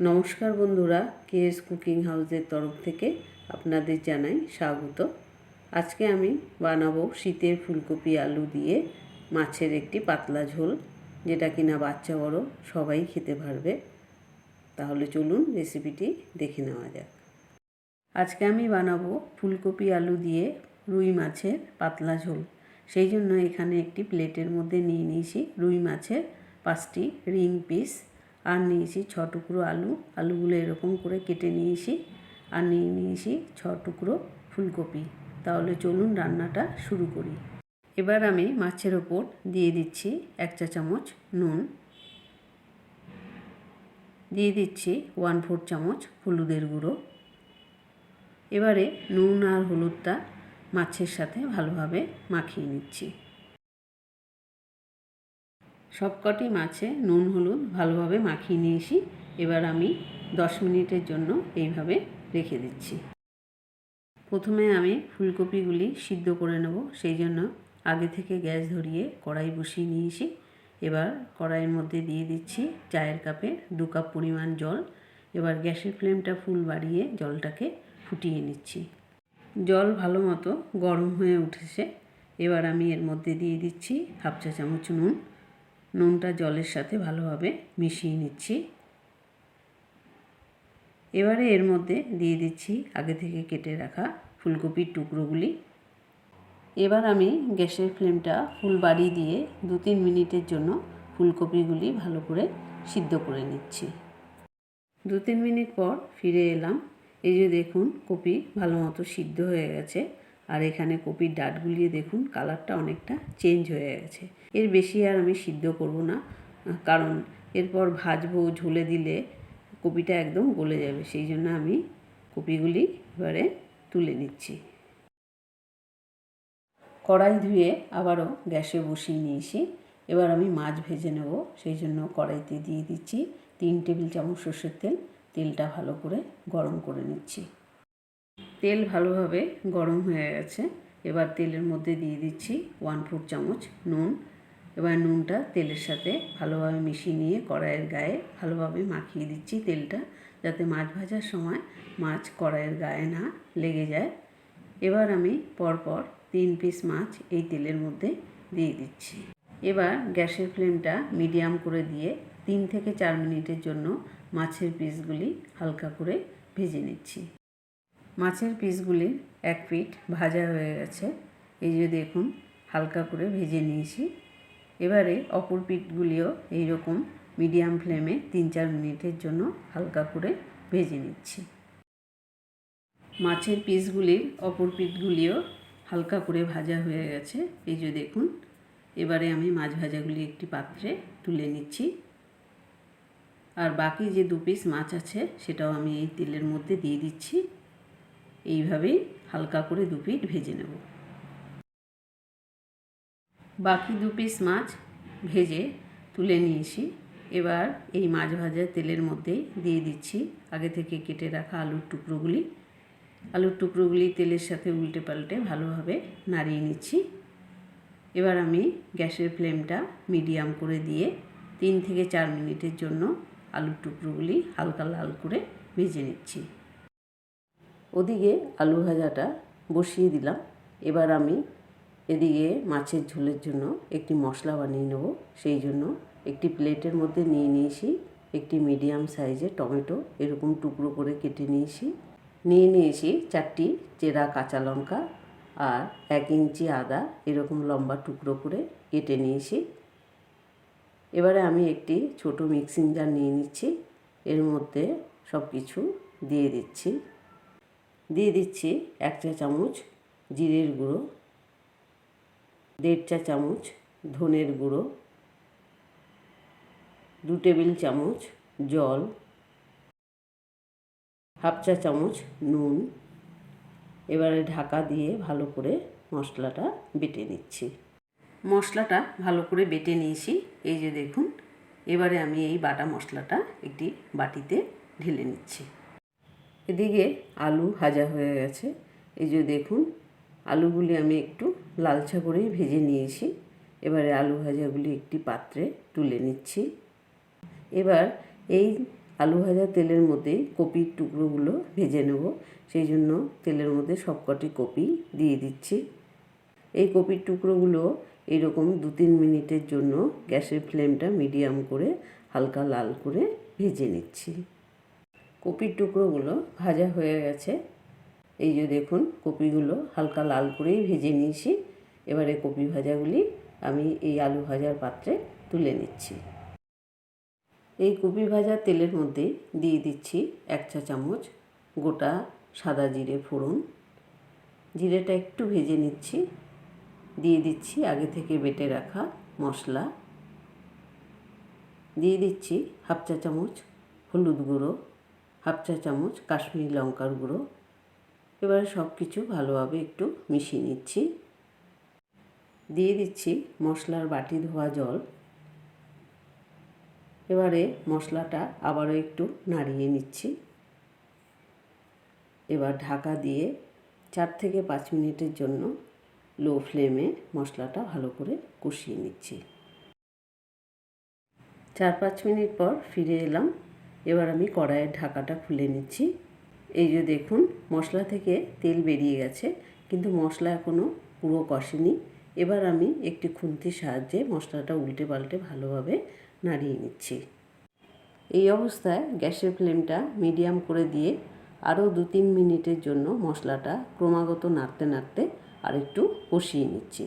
নমস্কার বন্ধুরা, KS cooking হাউসের তরফ থেকে আপনাদের জানাই স্বাগত। আজকে আমি বানাবো শীতের ফুলকপি আলু দিয়ে মাছের একটি পাতলা ঝোল, যেটা কিনা বাচ্চা বড় সবাই খেতে পারবে। তাহলে চলুন রেসিপিটি দেখে নেওয়া যাক। আজকে আমি বানাবো ফুলকপি আলু দিয়ে রুই মাছের পাতলা ঝোল। সেই জন্য এখানে একটি প্লেটের মধ্যে নিয়ে নিয়েছি রুই মাছের 5টি রিং পিস, আর নিয়েছি 6 টুকরো আলু। আলুগুলো এরকম করে কেটে নিয়েছি, আর নিয়ে নিয়েছি 6 টুকরো ফুলকপি। তাহলে চলুন রান্নাটা শুরু করি। এবার আমি মাছের ওপর দিয়ে দিচ্ছি 1 চা চামচ নুন, দিয়ে দিচ্ছি 1/4 চামচ হলুদের গুঁড়ো। এবারে নুন আর হলুদটা মাছের সাথে ভালোভাবে মাখিয়ে নিচ্ছি। সবকটি মাছে নুন হলুদ ভালোভাবে মাখিয়ে নিয়েছি। এবার আমি 10 মিনিটের জন্য এইভাবে রেখে দিচ্ছি। প্রথমে আমি ফুলকপিগুলি সিদ্ধ করে নেব, সেই জন্য আগে থেকে গ্যাস ধরিয়ে কড়াই বসিয়ে নিয়েছি। এবার কড়াইয়ের মধ্যে দিয়ে দিচ্ছি চায়ের কাপে 2 কাপ পরিমাণ জল। এবার গ্যাসের ফ্লেমটা ফুল বাড়িয়ে জলটাকে ফুটিয়ে নিচ্ছি। জল ভালো মতো গরম হয়ে উঠেছে। এবার আমি এর মধ্যে দিয়ে দিচ্ছি 1/2 চা চামচ নুন। নুনটা জলের সাথে ভালোভাবে মিশিয়ে নিচ্ছি। এবারে এর মধ্যে দিয়ে দিচ্ছি আগে থেকে কেটে রাখা ফুলকপির টুকরোগুলি। এবার আমি গ্যাসের ফ্লেমটা ফুল বাড়িয়ে দিয়ে 2-3 মিনিটের জন্য ফুলকপিগুলি ভালো করে সিদ্ধ করে নিচ্ছি। 2-3 মিনিট পর ফিরে এলাম। এই যে দেখুন, কপি ভালো মতো সিদ্ধ হয়ে গেছে। আর এখানে কপির ডাঁটগুলি দেখুন, কালারটা অনেকটা চেঞ্জ হয়ে গেছে। এর বেশি আর আমি সিদ্ধ করব না, কারণ এরপর ভাজবো, ঝোলে দিলে কপিটা একদম গলে যাবে। সেই জন্য আমি কপিগুলি এবারে তুলে নিচ্ছি। কড়াই ধুয়ে আবারও গ্যাসে বসিয়ে নিয়েছি। এবার আমি মাছ ভেজে নেব, সেই জন্য কড়াইতে দিয়ে দিচ্ছি 3 টেবিল চামচ সরষের তেল। তেলটা ভালো করে গরম করে নিচ্ছি। তেল ভালোভাবে গরম হয়ে গেছে। এবার তেলের মধ্যে দিয়ে দিচ্ছি 1/4 চামচ নুন। এবার নুনটা তেলের সাথে ভালোভাবে মিশিয়ে নিয়ে কড়াইয়ের গায়ে ভালোভাবে মাখিয়ে দিচ্ছি তেলটা, যাতে মাছ ভাজার সময় মাছ কড়াইয়ের গায়ে না লেগে যায়। এবার আমি পরপর 3 পিস মাছ এই তেলের মধ্যে দিয়ে দিচ্ছি। এবার গ্যাসের ফ্লেমটা মিডিয়াম করে দিয়ে 3 থেকে 4 মিনিটের জন্য মাছের পিসগুলি হালকা করে ভেজে নিচ্ছি। মাছের পিসগুলির এক পিঠ ভাজা হয়ে গেছে। এই যে দেখুন, হালকা করে ভেজে নিয়েছি। এবারে অপর পিঠগুলিও এইরকম মিডিয়াম ফ্লেমে 3-4 মিনিটের জন্য হালকা করে ভেজে নিচ্ছি। মাছের পিসগুলির অপর পিঠগুলিও হালকা করে ভাজা হয়ে গেছে। এই যে দেখুন, এবারে আমি মাছ ভাজাগুলি একটি পাত্রে তুলে নিচ্ছি। আর বাকি যে 2 পিস মাছ আছে সেটাও আমি এই তেলের মধ্যে দিয়ে দিচ্ছি। এইভাবেই হালকা করে 2 পিঠ ভেজে নেব। বাকি 2 পিস মাছ ভেজে তুলে নিয়েছি। এবার এই মাছ ভাজা তেলের মধ্যেই দিয়ে দিচ্ছি আগে থেকে কেটে রাখা আলুর টুকরোগুলি। আলুর টুকরোগুলি তেলের সাথে উল্টে পাল্টে ভালোভাবে নাড়িয়ে নিচ্ছি। এবার আমি গ্যাসের ফ্লেমটা মিডিয়াম করে দিয়ে 3 থেকে 4 মিনিটের জন্য আলুর টুকরোগুলি হালকা লাল করে ভেজে নিচ্ছি। ওদিকে আলু ভাজাটা বসিয়ে দিলাম। এবার আমি এদিকে মাছের ঝোলের জন্য একটি মশলা বানিয়ে নেব। সেই জন্য একটি প্লেটের মধ্যে নিয়ে নিয়েছি একটি মিডিয়াম সাইজের টমেটো, এরকম টুকরো করে কেটে নিয়েছি। নিয়ে নিয়েছি 4টি চেরা কাঁচা লঙ্কা আর 1 ইঞ্চি আদা, এরকম লম্বা টুকরো করে কেটে নিয়েছি। এবারে আমি একটি ছোট মিক্সিং জার নিয়ে নিচ্ছি। এর মধ্যে সব কিছু দিয়ে দিচ্ছি। দিয়ে দিচ্ছি 1 চা চামচ জিরের গুঁড়ো, 1.5 চা চামচ ধনের গুঁড়ো, 2 টেবিল চামচ জল, 1/2 চা চামচ নুন। এবারে ঢাকা দিয়ে ভালো করে মশলাটা বেটে নিচ্ছি। মশলাটা ভালো করে বেটে নিয়েছি। এই যে দেখুন, এবারে আমি এই বাটা মশলাটা একটি বাটিতে ঢেলে নিচ্ছি। এদিকে আলু ভাজা হয়ে গেছে। এই যে দেখুন, আলুগুলি আমি একটু লালচা করেই ভেজে নিয়েছি। এবারে আলু ভাজাগুলি একটি পাত্রে তুলে নিচ্ছি। এবার এই আলু ভাজা তেলের মধ্যেই কপির টুকরোগুলো ভেজে নেব, সেই জন্য তেলের মধ্যে সবকটি কপি দিয়ে দিচ্ছি। এই কপির টুকরোগুলো এরকম 2-3 মিনিটের জন্য গ্যাসের ফ্লেমটা মিডিয়াম করে হালকা লাল করে ভেজে নিচ্ছি। কপির টুকরোগুলো ভাজা হয়ে গেছে। এই যে দেখুন, কপিগুলো হালকা লাল করেই ভেজে নিয়েছি। এবারে কপি ভাজাগুলি আমি এই আলু ভাজার পাত্রে তুলে নিচ্ছি। এই কপি ভাজা তেলের মধ্যে দিয়ে দিচ্ছি 1 চা চামচ গোটা সাদা জিরে ফোড়ন। জিরেটা একটু ভেজে নিচ্ছি। দিয়ে দিচ্ছি আগে থেকে বেটে রাখা মশলা। দিয়ে দিচ্ছি 1/2 চা চামচ হলুদ গুঁড়ো, 1/2 চা চামচ কাশ্মীরি লঙ্কার গুঁড়ো। এবারে সব কিছু ভালোভাবে একটু মিশিয়ে নিচ্ছি। দিয়ে দিচ্ছি মশলার বাটি ধোয়া জল। এবারে মশলাটা আবারও একটু নাড়িয়ে নিচ্ছি। এবার ঢাকা দিয়ে 4 থেকে 5 মিনিটের জন্য লো ফ্লেমে মশলাটা ভালো করে কষিয়ে নিচ্ছি। 4-5 মিনিট পর ফিরে এলাম। এবার আমি কড়াইয়ের ঢাকাটা খুলে নিচ্ছি। এই যে দেখুন, মশলা থেকে তেল বেরিয়ে গেছে, কিন্তু মশলা এখনও পুরো কষেনি। এবার আমি একটি খুন্তির সাহায্যে মশলাটা উল্টে পাল্টে ভালোভাবে নাড়িয়ে নিচ্ছি। এই অবস্থায় গ্যাসের ফ্লেমটা মিডিয়াম করে দিয়ে আরও 2-3 মিনিটের জন্য মশলাটা ক্রমাগত নাড়তে নাড়তে আর একটু কষিয়ে নিচ্ছি।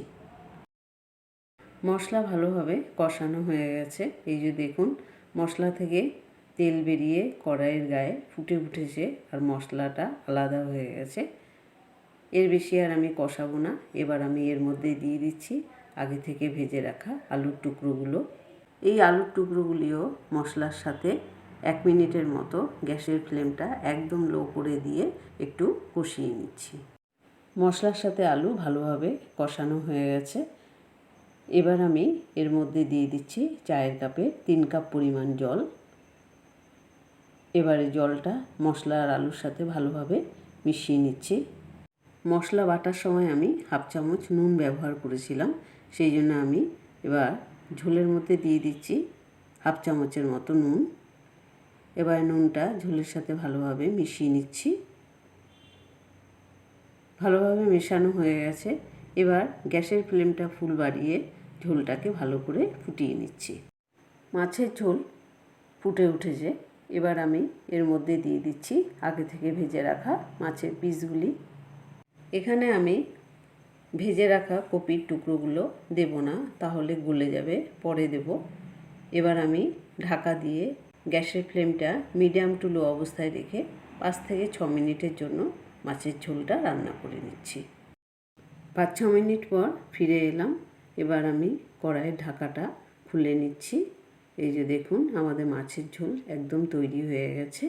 মশলা ভালোভাবে কষানো হয়ে গেছে। এই যে দেখুন, মশলা থেকে তেল বেরিয়ে কড়াইয়ের গায়ে ফুটে উঠেছে আর মশলাটা আলাদা হয়ে গেছে। এর বেশি আর আমি কষাবো না। এবার আমি এর মধ্যে দিয়ে দিচ্ছি আগে থেকে ভেজে রাখা আলুর টুকরোগুলো। এই আলুর টুকরোগুলিও মশলার সাথে 1 মিনিটের মতো গ্যাসের ফ্লেমটা একদম লো করে দিয়ে একটু কষিয়ে নিচ্ছি। মশলার সাথে আলু ভালোভাবে কষানো হয়ে গেছে। এবার আমি এর মধ্যে দিয়ে দিচ্ছি চায়ের কাপে 3 কাপ পরিমাণ জল। এবারে জলটা মশলা আর আলুর সাথে ভালোভাবে মিশিয়ে নিচ্ছি। মশলা বাটার সময় আমি 1/2 চামচ নুন ব্যবহার করেছিলাম, সেই জন্য আমি এবার ঝোলের মধ্যে দিয়ে দিচ্ছি 1/2 চামচের মতো নুন। এবার নুনটা ঝোলের সাথে ভালোভাবে মিশিয়ে নিচ্ছি। ভালোভাবে মেশানো হয়ে গেছে। এবার গ্যাসের ফ্লেমটা ফুল বাড়িয়ে ঝোলটাকে ভালো করে ফুটিয়ে নিচ্ছি। মাছের ঝোল ফুটে উঠেছে। এবার আমি এর মধ্যে দিয়ে দিচ্ছি আগে থেকে ভেজে রাখা মাছের পিসগুলি। এখানে আমি ভেজে রাখা কপির টুকরোগুলো দেব না, তাহলে গলে যাবে, পরে দেব। এবার আমি ঢাকা দিয়ে গ্যাসের ফ্লেমটা মিডিয়াম টু লো অবস্থায় রেখে 5 থেকে 6 মিনিটের জন্য মাছের ঝোলটা রান্না করে নিচ্ছি। 5-6 মিনিট পর ফিরে এলাম। এবার আমি কড়াইয়ের ঢাকাটা খুলে নিচ্ছি। এই যে দেখুন, আমাদের মাছের ঝোল একদম তৈরি হয়ে গেছে।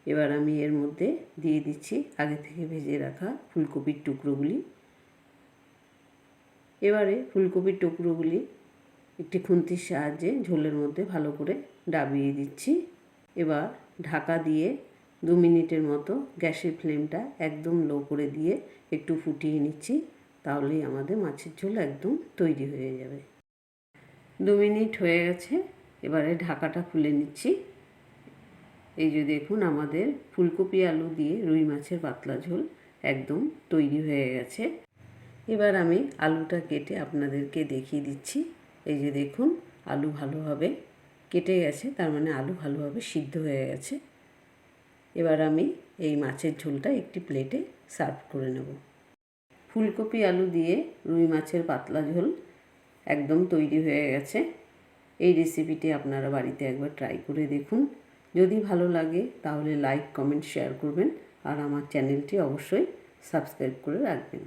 এবার আমি এর মধ্যে দিয়ে দিচ্ছি আগে থেকে ভেজে রাখা ফুলকপির টুকরোগুলি। এবারে ফুলকপির টুকরোগুলি একটি খুন্তির সাহায্যে ঝোলের মধ্যে ভালো করে ডাবিয়ে দিচ্ছি। এবার ঢাকা দিয়ে 2 মিনিটের মতো গ্যাসের ফ্লেমটা একদম লো করে দিয়ে একটু ফুটিয়ে নিচ্ছি। তাহলেই আমাদের মাছের ঝোল একদম তৈরি হয়ে যাবে। 2 মিনিট হয়ে গেছে। এবারে ঢাকাটা খুলে নিচ্ছি। এই যে দেখুন, আমাদের ফুলকপি আলু দিয়ে রুই মাছের পাতলা ঝোল একদম তৈরি হয়ে গেছে। এবার আমি আলুটা কেটে আপনাদেরকে দেখিয়ে দিচ্ছি। এই যে দেখুন, আলু ভালোভাবে কেটে গেছে, তার মানে আলু ভালোভাবে সিদ্ধ হয়ে গেছে। এবার আমি এই মাছের ঝোলটা একটি প্লেটে সার্ভ করে নেব। ফুলকপি আলু দিয়ে রুই মাছের পাতলা ঝোল একদম তৈরি হয়ে গেছে। এই রেসিপিটি আপনারা বাড়িতে একবার ট্রাই করে দেখুন। যদি ভালো লাগে তাহলে লাইক, কমেন্ট, শেয়ার করবেন আর আমার চ্যানেলটি অবশ্যই সাবস্ক্রাইব করে রাখবেন।